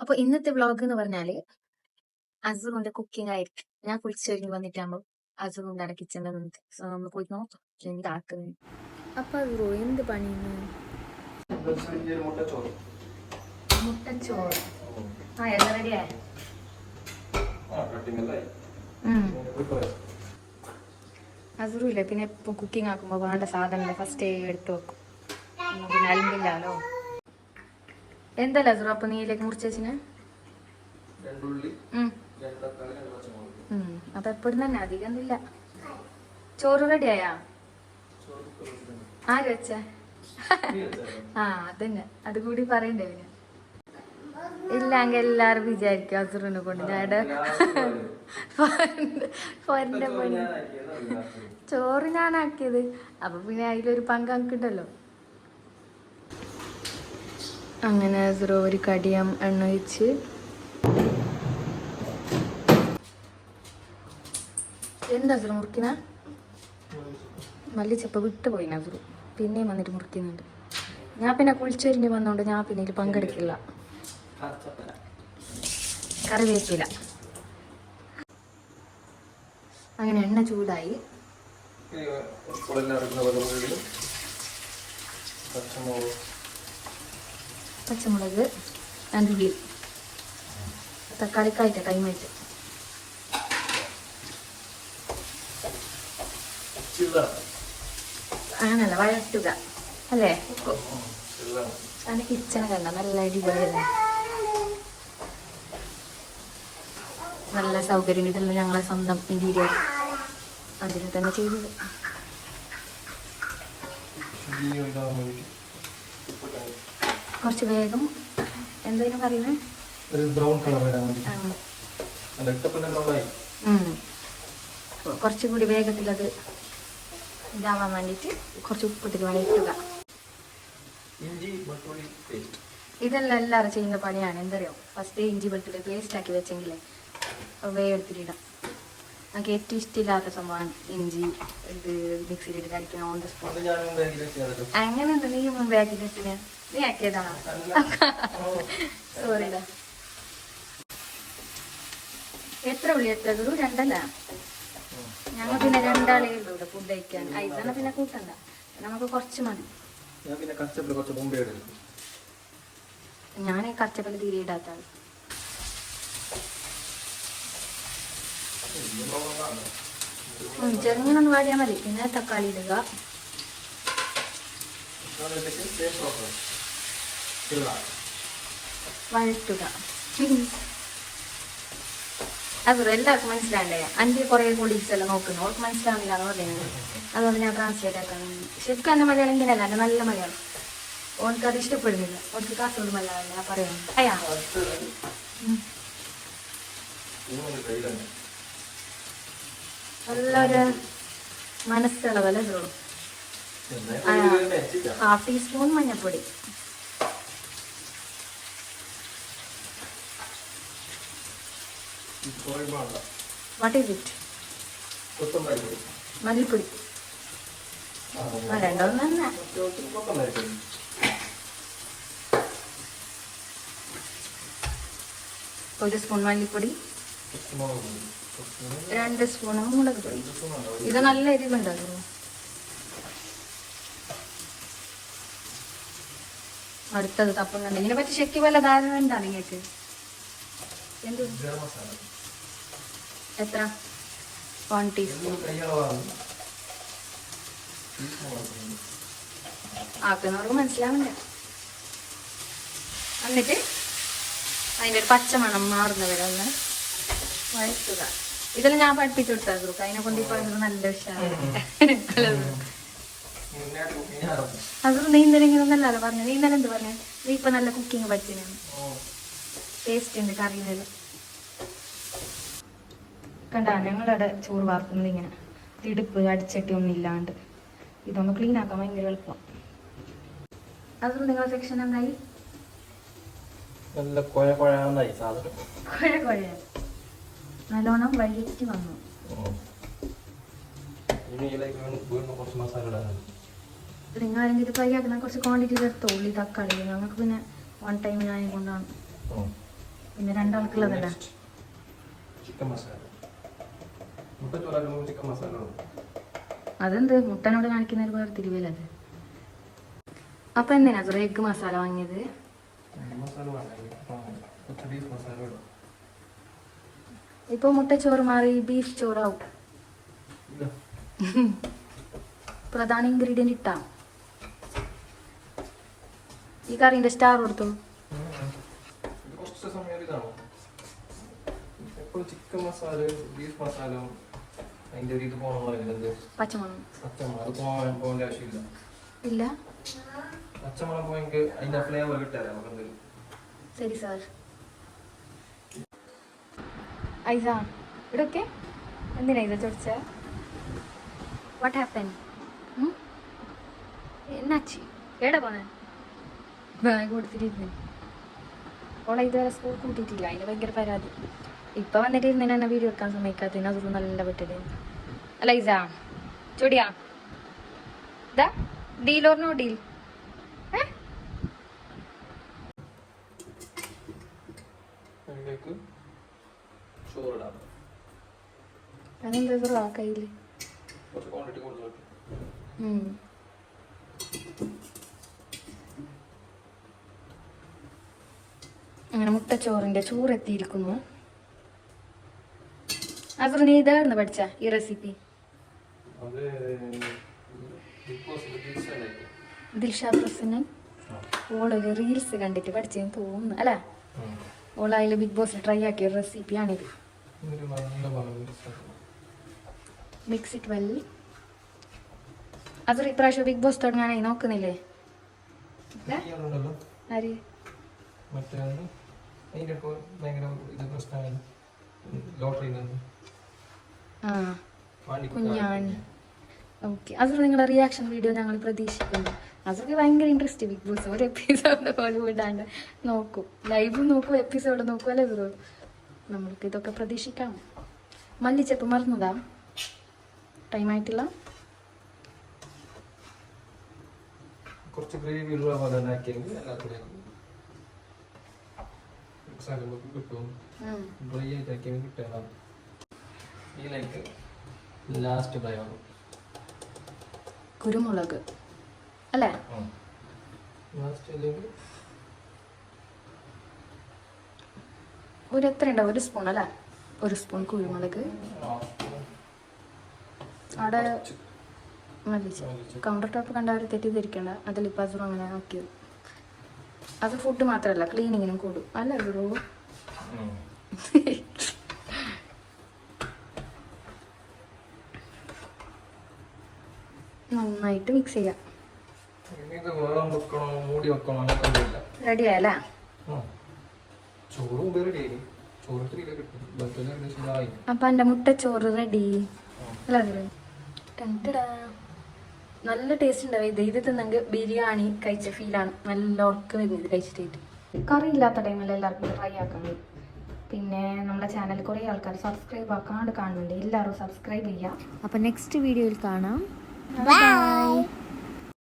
അപ്പൊ ഇന്നത്തെ വ്ളോഗ് എന്ന് പറഞ്ഞാല് അസുറിന്റെ കുക്കിംഗ് ആയിരിക്കും. ഞാൻ കുളിച്ചൊരുങ്ങി വന്നിട്ടാകുമ്പോ അസുറിന്റെ കിച്ചണിൽ നിന്നിട്ട് സോ നമ്മൾ പോയി നോക്കാം എന്താക്കുന്നു. അപ്പൊ അസുറോ എന്ത് പണിയുന്നു? മുട്ടച്ചോറ്. ആ എല്ലാം റെഡിയാ? അസുറില്ല പിന്നെ ഇപ്പൊ കുക്കിംഗ് ആക്കുമ്പോ വേണ്ട സാധനങ്ങൾ ഫസ്റ്റ് എടുത്തു വെക്കും. പിന്നെ അലമ്പില്ലാലോ. എന്തല്ല അസുറോ അപ്പൊ നീലേക്ക് മുറിച്ചേച്ചിന്? അപ്പൊ എപ്പോഴും തന്നെ അധികം ഒന്നുമില്ല. ചോറ് റെഡിയായാ? ആര് വെച്ച? ആ അതന്നെ, അത് കൂടി പറയണ്ടേ പിന്നെ. ഇല്ലെങ്കിൽ എല്ലാരും വിചാരിക്കും അസുറിനെ കൊണ്ട് ഞാൻ പണി. ചോറ് ഞാനാക്കിയത്, അപ്പൊ പിന്നെ അതിലൊരു പങ്ക് എനിക്കുണ്ടല്ലോ. അങ്ങനെ അസുറ ഒരു കടിയം എണ്ണ ഒഴിച്ച് എന്താ അസുറ മുറിക്കുന്ന? മല്ലിച്ചപ്പ് വിട്ടു പോയി അസുറു, പിന്നെയും വന്നിട്ട് മുറിക്കുന്നുണ്ട്. ഞാൻ പിന്നെ കുളിച്ചൊരിഞ്ഞ് വന്നോണ്ട് ഞാൻ പിന്നെ ഇതിൽ പങ്കെടുക്കില്ല. കറിവേപ്പില. അങ്ങനെ എണ്ണ ചൂടായി. പച്ചമുളക്, രണ്ടുള്ളി, തക്കാളിക്കായിട്ട് ടൈമായിട്ട് അങ്ങനല്ല വഴറ്റുക അല്ലേ? അതിന് കിച്ചണ് കണ്ട നല്ല അടിപൊളിയല്ലേ, നല്ല സൗകര്യം കിട്ടുന്ന ഞങ്ങളെ സ്വന്തം ഇന്റീരിയർ അതിന് തന്നെ ചെയ്തത്. കുറച്ച് വേഗം എന്തായാലും പറയുന്നത് കുറച്ചും കൂടി വേഗത്തിലത് ഇതാവാൻ വേണ്ടിയിട്ട് കുറച്ച് ഉപ്പിട്ടിട്ട് വഴറ്റുക. ഇതെല്ലാം എല്ലാവരും ചെയ്യുന്ന പണിയാണ്. എന്തറിയോ, ഫസ്റ്റ് ഇഞ്ചി വെളുത്തുള്ളി പേസ്റ്റ് ആക്കി വെച്ചെങ്കിലേ വേഗം എടുത്തിട്ടിടാം. എനിക്ക് ഏറ്റവും ഇഷ്ടമില്ലാത്ത സംഭവമാണ് ഇഞ്ചി ഇത് മിക്സിയിലിട്ട് കഴിക്കണം ഓൺ ദ സ്പോട്ട്. അങ്ങനെയുണ്ട്, നീ മുമ്പേ ആക്കിയിട്ട് നീ ആക്കിയതാണോ? സോറിടാ. എത്ര ഉള്ളി എത്തതൊരു? രണ്ടല്ല, ഞങ്ങൾ പിന്നെ രണ്ടാളേ ഉള്ളൂ ഇവിടെ ഫുഡ് കഴിക്കാൻ. ഐസാണ് പിന്നെ കൂട്ടണ്ട, നമുക്ക് കുറച്ച് മതി. ഞാൻ കച്ചപ്പല് തീരെ ഇടാത്ത ആൾ. ചെറുങ്ങനൊന്ന് വാടിയാൽ മതി. പിന്നെ തക്കാളി ഇടുക. വഴറ്റുക. അതൊരു എല്ലാവർക്കും മനസ്സിലാണ്ടേ. എൻ്റെ കുറേ കൊളീഗ്സ് എല്ലാം നോക്കുന്നു, അവർക്ക് മനസ്സിലാവില്ല എന്ന് പറയുന്നത്. അതുകൊണ്ട് ഞാൻ ട്രാൻസ്ലേറ്റ് ആക്കാൻ. ശരിക്കും എൻ്റെ മലയാളം ഇങ്ങനെയല്ല, എൻ്റെ നല്ല മലയാളം. ഓനക്ക് അത് ഇഷ്ടപ്പെടുന്നില്ല, ഓനക്ക് കാസർഗോഡ് മലയാളം ഞാൻ പറയാം. അയ്യാ നല്ലൊരു മനസ്സുള്ളതല്ലേ ഇതുള്ളൂ. 1/2 ടീസ്പൂൺ മഞ്ഞൾപ്പൊടി, വാട്ട് ഈസ് ഇറ്റ്? മല്ലിപ്പൊടി രണ്ടോന്ന് തന്നെ. 1 സ്പൂൺ മല്ലിപ്പൊടി, 2 സ്പൂൺ മുളക് പൊടി. ഇത് നല്ല എരിവുണ്ടാകുമോ? അടുത്തത് തപ്പുന്നുണ്ട്. ഇതിനെ പറ്റി ശരിക്കും വല്ല ധാരണ ഉണ്ടാ നിങ്ങൾക്ക്? എന്ത് എത്ര? 1 ടീസ്പൂൺ ആക്കുന്നവർക്ക് മനസ്സിലാവണ്ടേ. എന്നിട്ട് അതിൻ്റെ ഒരു പച്ചമണം മാറുന്നവരെ ഒന്ന് വഴറ്റുക. ഇതെല്ലാം ഞാൻ പഠിപ്പിച്ചു കൊടുത്താൽ അതിനെ കൊണ്ട് ഇപ്പൊ നല്ല ഉഷാറാണ്. അത് നീ ഇന്നലെ ഇങ്ങനെ ഒന്നല്ലോ പറഞ്ഞു. നീ ഇന്നലെ എന്ത് പറഞ്ഞു? നീ ഇപ്പൊ നല്ല കുക്കിംഗ് പഠിച്ചതാണ്. ടേസ്റ്റ് ഉണ്ട് കറിയില്. കണ്ടാ ഞങ്ങളുടെ ചോറ് വാർക്കുന്നത് ഇങ്ങനെ തിടുപ്പ് അടിച്ചട്ടി ഒന്നും ഇല്ലാണ്ട്. ഇതൊന്ന് ക്ലീൻ ആക്കാൻ ഭയങ്കര എളുപ്പം. അത് നിങ്ങളുടെ സെക്ഷൻ എന്തായി? നല്ലോണം വഴിക്ക് വന്നു. നിങ്ങളെങ്കിൽ ഇത് ഫ്രൈ ആക്കുന്ന കുറച്ച് ക്വാണ്ടിറ്റി ചേർത്തോ ഉള്ളി തക്കാളി. ഞങ്ങൾക്ക് പിന്നെ 1 ടൈം ഞാൻ കൊണ്ടാണ്. പിന്നെ രണ്ടാൾക്കുള്ളതല്ല. ചിക്കൻ മസാല. മുട്ട ചോറാക്കുമ്പോൾ ചിക്കൻ മസാല വേണം. അതെന്ത് മുട്ടനോട് കാണിക്കുന്നതിന് വേറെ തിരുവല്ല അത്. അപ്പൊ എന്തിനാ സർ എഗ് മസാല വാങ്ങിയത്? മസാല വേണം, കുറച്ച് ബീഫ് മസാല വേണം. ഇപ്പൊ മുട്ട ചോറ് മാറി ബീഫ് ചോറാവും. ഇല്ല, പ്രധാന ഇൻഗ്രീഡിയന്റ് ഇട്ടാ. ഈ കറിന്റെ സ്റ്റാർ കൊടുത്തു. കുറച്ച് സമയം ഇതാണോ എപ്പോഴും ചിക്കൻ മസാല ബീഫ് മസാല അതിന്റെ ഒരു ഇത് പോകണമെന്നുള്ളത് പച്ചമുളക് പച്ചമുളക് അത് പോകേണ്ട ആവശ്യമില്ല. ഇല്ല, പച്ചമുളക് പോയെങ്കിൽ അതിന്റെ ഫ്ലേവർ കിട്ടാതെ നമുക്ക് എന്തെങ്കിലും. ശരി സാർ. ഐസ ഇവിടൊക്കെ എന്തിനാ ഇത് ചോദിച്ച? What happen? എന്നാച്ചി എവിടെ പോന്നെ? ബാഗ് കൊടുത്തിട്ടിരുന്നു. ഓളെ ഇതുവരെ സ്കൂൾ കൂട്ടിയിട്ടില്ല, അതിന് ഭയങ്കര പരാതി. ഇപ്പൊ വന്നിട്ട് ഇരുന്ന് എന്നെ വീഡിയോ എടുക്കാൻ സമ്മതിക്കാത്തതിന് അതൊരു നല്ല പെട്ടത്. അല്ല ഐസ ചൊടിയാ ഇതാ ഡീൽ ഓർ നോ ഡീൽ? അതിലേക്ക് ചോറിടാം. അതെന്താ കയ്യില് കുറച്ച് ക്വാണ്ടിറ്റി കൊടുത്തു. അങ്ങനെ മുട്ടച്ചോറിന്റെ ചോറ് എത്തിയിരിക്കുന്നു. അപ്പൊ നീ ഇതായിരുന്നു പഠിച്ച ഈ റെസിപ്പി? അത് ദിൽഷ പ്രസന്നൻ ഓളൊരു റീൽസ് കണ്ടിട്ട് പഠിച്ചെന്ന് തോന്നുന്നു അല്ലേ? ഓൾ അതിൽ ബിഗ് ബോസ് ട്രൈ ആക്കിയ റെസിപ്പിയാണിത്. Mix it well. അതൊരു ഇപ്രാവശ്യം ബിഗ് ബോസ് തുടങ്ങാനായി നോക്കുന്നില്ലേ? ആര്? ആ കുഞ്ഞാൻ. ഓക്കെ, അതൊരു നിങ്ങളുടെ റിയാക്ഷൻ വീഡിയോ ഞങ്ങൾ പ്രതീക്ഷിക്കുന്നു. അതൊക്കെ ഭയങ്കര ഇൻട്രസ്റ്റ് ബിഗ് ബോസ്. ഒരു എപ്പിസോഡ് പോലും വിടാണ്ട് നോക്കും, ലൈവ് നോക്കും, എപ്പിസോഡ് നോക്കും അല്ലേ ബ്രോ? നമ്മൾക്ക് ഇതൊക്കെ പ്രതീക്ഷിക്കാം. മല്ലിച്ചപ്പ് മറന്നതാ? ടൈം ആയിട്ടില്ല. കുറച്ച് ഗ്രേവി ഉള്ള പോലെ ആക്കിയെങ്കിൽ എല്ലാവർക്കും കിട്ടും. ഡ്രൈ ആയിട്ട് ആക്കിയെങ്കിൽ കിട്ടാൻ ഇതിലേക്ക് ലാസ്റ്റ് ഡ്രൈ ആകും കുരുമുളക് അല്ലേ? ഒരു എത്ര ഉണ്ടാവും? ഒരു സ്പൂൺ അല്ലേ? ഒരു സ്പൂൺ കുരുമുളക്. അവിടെ കൗണ്ടർ ടോപ്പ് കണ്ടവർ തെറ്റിദ്ധരിക്കണ്ട, അതിലിപ്പോൾ അസുഖം അങ്ങനെ ആക്കിയത്. അത് ഫുഡ് മാത്രമല്ല ക്ലീനിങ്ങിനും കൂടും അല്ല ബ്രോ? നന്നായിട്ട് മിക്സ് ചെയ്യാം. റെഡിയായല്ലേ? അപ്പൊ എന്റെ മുട്ടച്ചോറ് റെഡി അല്ലേ? നല്ല ടേസ്റ്റ് ഉണ്ടാവും. ഇത് തിന്നെങ്കിൽ ബിരിയാണി കഴിച്ച ഫീലാണ്. നല്ല ഉറക്കം വരുന്നത് കഴിച്ചിട്ട്. കറി ഇല്ലാത്ത ടൈമിൽ എല്ലാവർക്കും ട്രൈ ആക്കാൻ കഴിയും. പിന്നെ നമ്മുടെ ചാനൽ കുറേ ആൾക്കാർ സബ്സ്ക്രൈബ് ആക്കാണ്ട് കാണുന്നുണ്ട്. എല്ലാവരും സബ്സ്ക്രൈബ് ചെയ്യാം. അപ്പം നെക്സ്റ്റ് വീഡിയോയിൽ കാണാം. ബൈ.